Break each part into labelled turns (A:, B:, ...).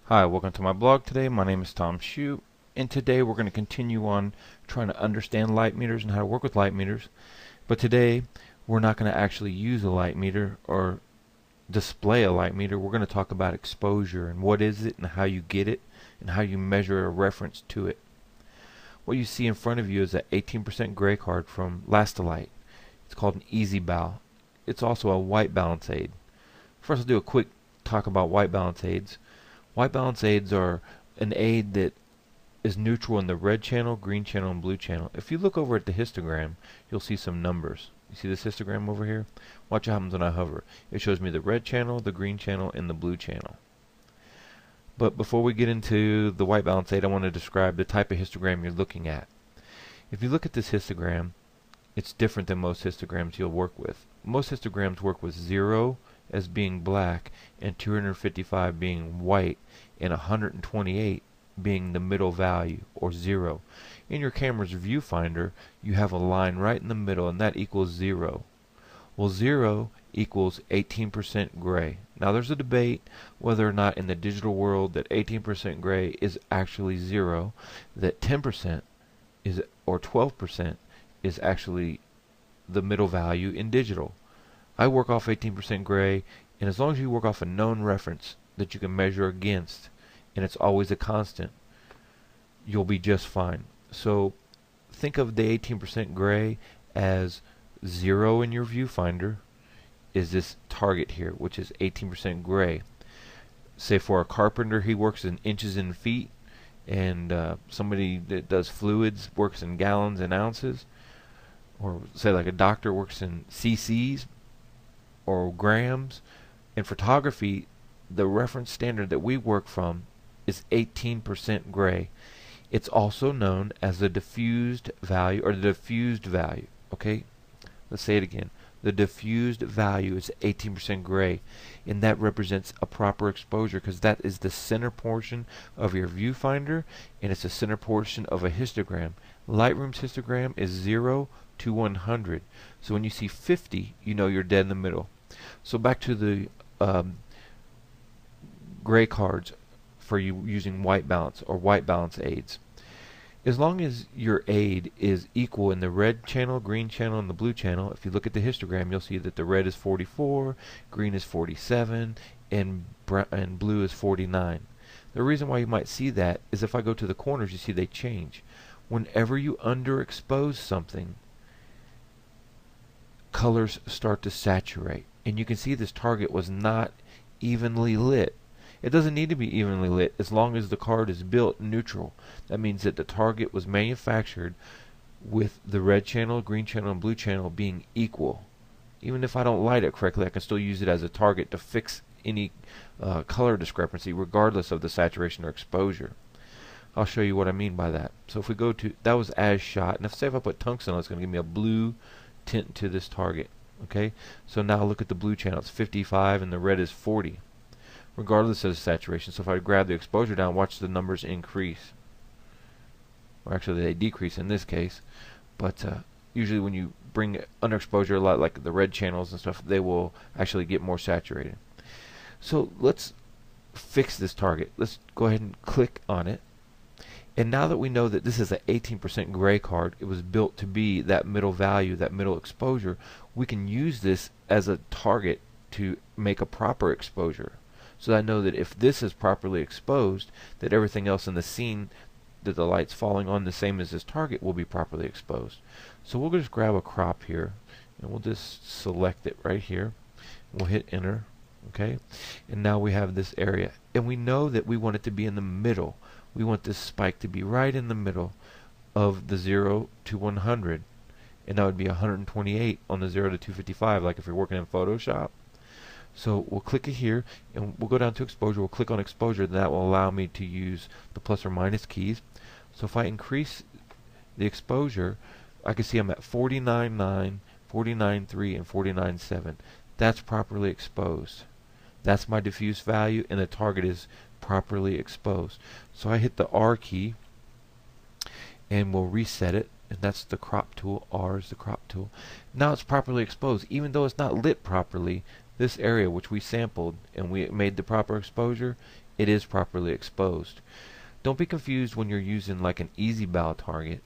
A: Hi, welcome to my blog today. My name is Tom Shue, and today we're going to continue on trying to understand light meters and how to work with light meters. But today we're not going to actually use a light meter or display a light meter. We're going to talk about exposure and what is it and how you get it and how you measure a reference to it. What you see in front of you is an 18% gray card from Lastolite. It's called an Easy Bal. It's also a white balance aid. First, I'll do a quick talk about white balance aids. White balance aids are an aid that is neutral in the red channel, green channel, and blue channel. If you look over at the histogram, you'll see some numbers. You see this histogram over here? Watch what happens when I hover. It shows me the red channel, the green channel, and the blue channel. But before we get into the white balance aid, I want to describe the type of histogram you're looking at. If you look at this histogram, it's different than most histograms you'll work with. Most histograms work with 0 as being black and 255 being white and 128 being the middle value, or 0. In your camera's viewfinder, you have a line right in the middle, and that equals 0. Well, 0 equals 18% gray. Now there's a debate whether or not in the digital world that 18% gray is actually 0, that 10% is, or 12% is actually the middle value in digital. I work off 18% gray, and as long as you work off a known reference that you can measure against, and it's always a constant, you'll be just fine. So think of the 18% gray as 0 in your viewfinder is this target here, which is 18% gray. Say for a carpenter, he works in inches and feet, and somebody that does fluids works in gallons and ounces, or say like a doctor works in cc's or grams. In photography, the reference standard that we work from is 18% gray. It's also known as the diffused value or the diffused value. Okay, let's say it again. The diffused value is 18% gray, and that represents a proper exposure because that is the center portion of your viewfinder, and it's the center portion of a histogram. Lightroom's histogram is 0 to 100. So when you see 50, you know you're dead in the middle. So back to the gray cards for you using white balance or white balance aids. As long as your aid is equal in the red channel, green channel, and the blue channel, if you look at the histogram, you'll see that the red is 44, green is 47, and blue is 49. The reason why you might see that is if I go to the corners, you see they change. Whenever you underexpose something, colors start to saturate. And you can see this target was not evenly lit. It doesn't need to be evenly lit as long as the card is built neutral. That means that the target was manufactured with the red channel, green channel, and blue channel being equal. Even if I don't light it correctly, I can still use it as a target to fix any color discrepancy regardless of the saturation or exposure. I'll show you what I mean by that. So if we go to, that was as shot, and if I put tungsten on, it's going to give me a blue tint to this target. Okay, so now look at the blue channel. It's 55 and the red is 40, regardless of the saturation. So if I grab the exposure down, watch the numbers increase. Or actually they decrease in this case. But usually when you bring underexposure a lot, like the red channels and stuff, they will actually get more saturated. So let's fix this target. Let's go ahead and click on it. And now that we know that this is an 18% gray card, it was built to be that middle value, that middle exposure, we can use this as a target to make a proper exposure. So I know that if this is properly exposed, that everything else in the scene that the light's falling on, the same as this target, will be properly exposed. So we'll just grab a crop here, and we'll just select it right here. We'll hit enter. Okay, and now we have this area, and we know that we want it to be in the middle. We want this spike to be right in the middle of the 0 to 100, and that would be 128 on the 0 to 255, like if you're working in Photoshop. So we'll click it here, and we'll go down to exposure. We'll click on exposure, and that will allow me to use the plus or minus keys. So if I increase the exposure, I can see I'm at 49.9, 49.3, and 49.7. That's properly exposed. That's my diffuse value, and the target is properly exposed. So I hit the R key, and we'll reset it, and that's the crop tool. R is the crop tool. Now it's properly exposed. Even though it's not lit properly, this area which we sampled and we made the proper exposure, it is properly exposed. Don't be confused when you're using like an easy bow target,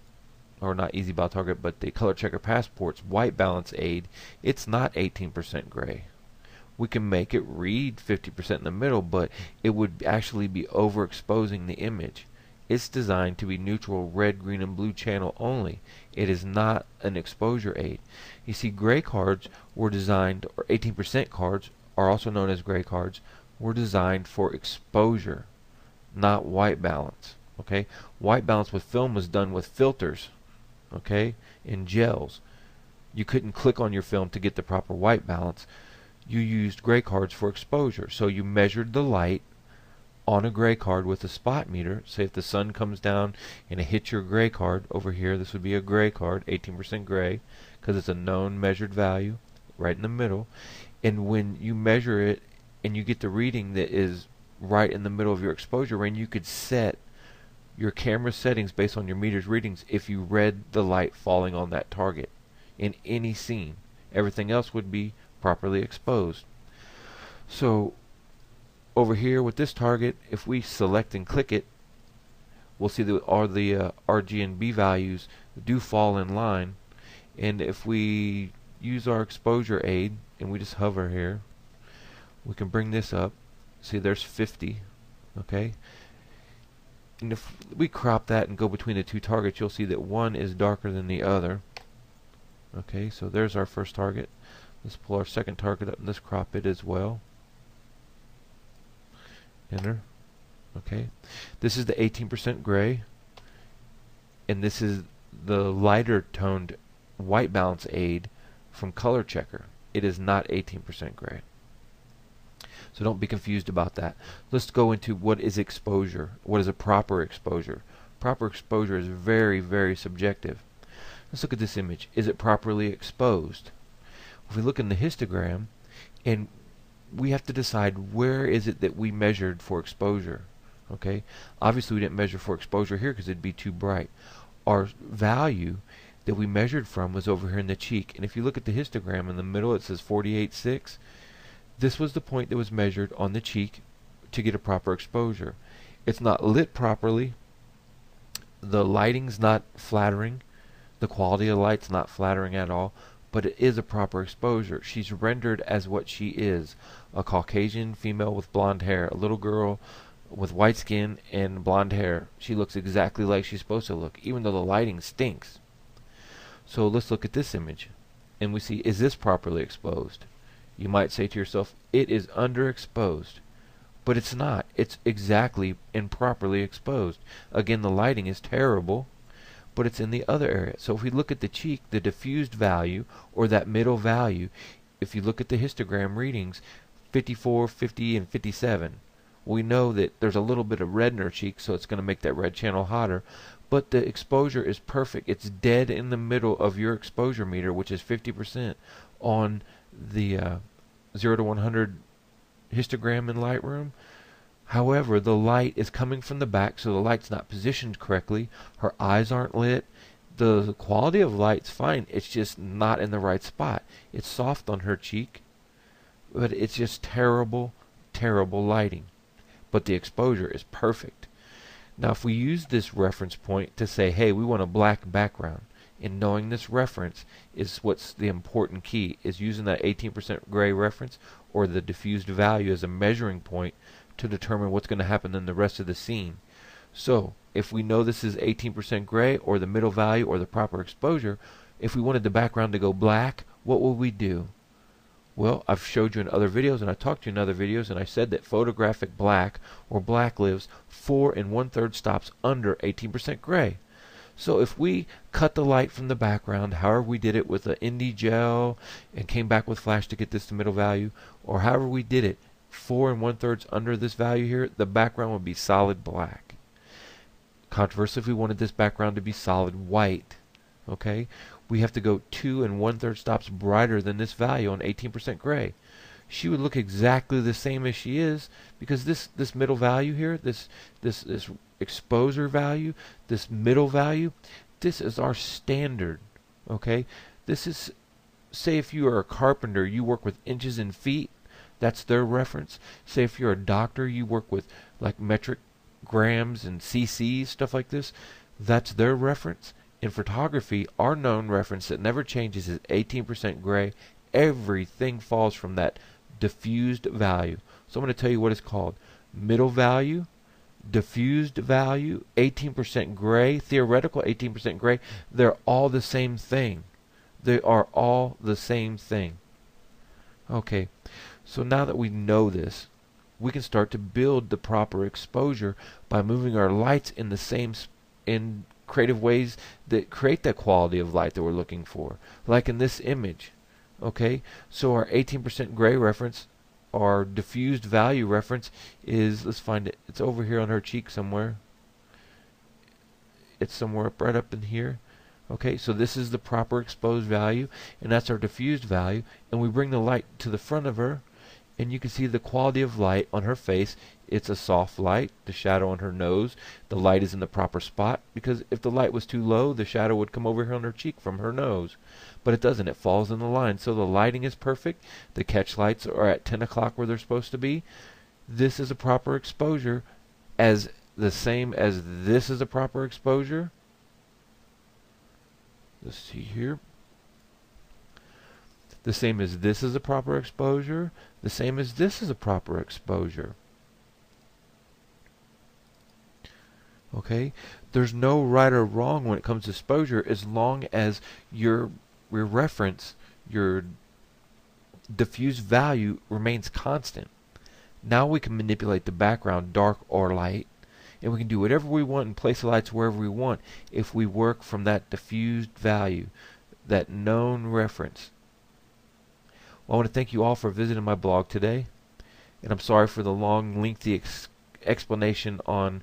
A: or not easy bow target, but the Color Checker Passport's white balance aid. It's not 18% gray. We can make it read 50% in the middle, but it would actually be overexposing the image. It's designed to be neutral red, green, and blue channel only. It is not an exposure aid. You see, gray cards were designed, or 18% cards are also known as gray cards, were designed for exposure, not white balance. Okay, white balance with film was done with filters, okay, in gels. You couldn't click on your film to get the proper white balance. You used gray cards for exposure. So you measured the light on a gray card with a spot meter. Say if the sun comes down and it hits your gray card over here, this would be a gray card, 18% gray, because it's a known measured value right in the middle. And when you measure it and you get the reading that is right in the middle of your exposure range, you could set your camera settings based on your meter's readings if you read the light falling on that target in any scene. Everything else would be properly exposed. So over here with this target, if we select and click it, we'll see that all the RG and B values do fall in line. And if we use our exposure aid and we just hover here, we can bring this up. See, there's 50. Okay, and if we crop that and go between the two targets, you'll see that one is darker than the other. Okay, so there's our first target. Let's pull our second target up and let's crop it as well. Enter. Okay, this is the 18% gray, and this is the lighter toned white balance aid from Color Checker. It is not 18% gray. So don't be confused about that. Let's go into what is exposure. What is a proper exposure? Proper exposure is very, very subjective. Let's look at this image. Is it properly exposed? If we look in the histogram, and we have to decide where is it that we measured for exposure. Okay, obviously we didn't measure for exposure here because it'd be too bright. Our value that we measured from was over here in the cheek, and if you look at the histogram in the middle, it says 48.6. This was the point that was measured on the cheek to get a proper exposure. It's not lit properly. The lighting's not flattering. The quality of the light's not flattering at all, but it is a proper exposure. She's rendered as what she is, a Caucasian female with blonde hair, a little girl with white skin and blonde hair. She looks exactly like she's supposed to look, even though the lighting stinks. So let's look at this image, and we see, is this properly exposed? You might say to yourself, it is underexposed, but it's not. It's exactly improperly exposed. Again, the lighting is terrible, but it's in the other area. So if we look at the cheek, the diffused value, or that middle value, if you look at the histogram readings, 54, 50, and 57, we know that there's a little bit of red in her cheek, so it's going to make that red channel hotter, but the exposure is perfect. It's dead in the middle of your exposure meter, which is 50% on the 0 to 100 histogram in Lightroom. However, the light is coming from the back, so the light's not positioned correctly. Her eyes aren't lit. The quality of light's fine. It's just not in the right spot. It's soft on her cheek, but it's just terrible, terrible lighting. But the exposure is perfect. Now, if we use this reference point to say, hey, we want a black background, and knowing this reference is what's the important key, is using that 18% gray reference or the diffused value as a measuring point to determine what's going to happen in the rest of the scene. So if we know this is 18% gray or the middle value or the proper exposure, if we wanted the background to go black, what will we do? Well, I've showed you in other videos, and I talked to you in other videos, and I said that photographic black or black lives 4 1/3 stops under 18% gray. So if we cut the light from the background, however we did it with an Indie gel and came back with flash to get this to middle value, or however we did it, 4 1/3 under this value here, the background would be solid black. Conversely, if we wanted this background to be solid white, okay, we have to go 2 1/3 stops brighter than this value on 18% gray. She would look exactly the same as she is, because this middle value here, this exposure value, this middle value, this is our standard. Okay, this is, say if you are a carpenter, you work with inches and feet. That's their reference. Say if you're a doctor, you work with like metric grams and cc's, stuff like this. That's their reference. In photography, our known reference that never changes is 18% gray. Everything falls from that diffused value. So I'm going to tell you what it's called. Middle value, diffused value, 18% gray, theoretical 18% gray. They're all the same thing. They are all the same thing. Okay, so now that we know this, we can start to build the proper exposure by moving our lights in the same in creative ways that create that quality of light that we're looking for. Like in this image. Okay, so our 18% gray reference, our diffused value reference is, let's find it. It's over here on her cheek somewhere. It's somewhere right up in here. Okay, so this is the proper exposed value, and that's our diffused value. And we bring the light to the front of her, and you can see the quality of light on her face. It's a soft light. The shadow on her nose, the light is in the proper spot, because if the light was too low, the shadow would come over here on her cheek from her nose. But it doesn't. It falls in the line. So the lighting is perfect. The catch lights are at 10 o'clock where they're supposed to be. This is a proper exposure, as the same as this is a proper exposure. Let's see here. The same as this is a proper exposure. The same as this is a proper exposure. Okay? There's no right or wrong when it comes to exposure, as long as your reference, your diffused value remains constant. Now we can manipulate the background, dark or light, and we can do whatever we want and place the lights wherever we want if we work from that diffused value, that known reference. Well, I want to thank you all for visiting my blog today, and I'm sorry for the long, lengthy explanation on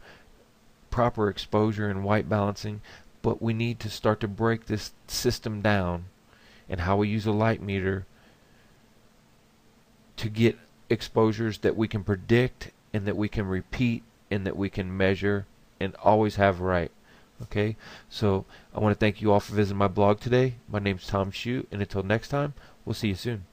A: proper exposure and white balancing, but we need to start to break this system down and how we use a light meter to get exposures that we can predict and that we can repeat and that we can measure and always have right. Okay, so I want to thank you all for visiting my blog today. My name's Tom Shue, and until next time, we'll see you soon.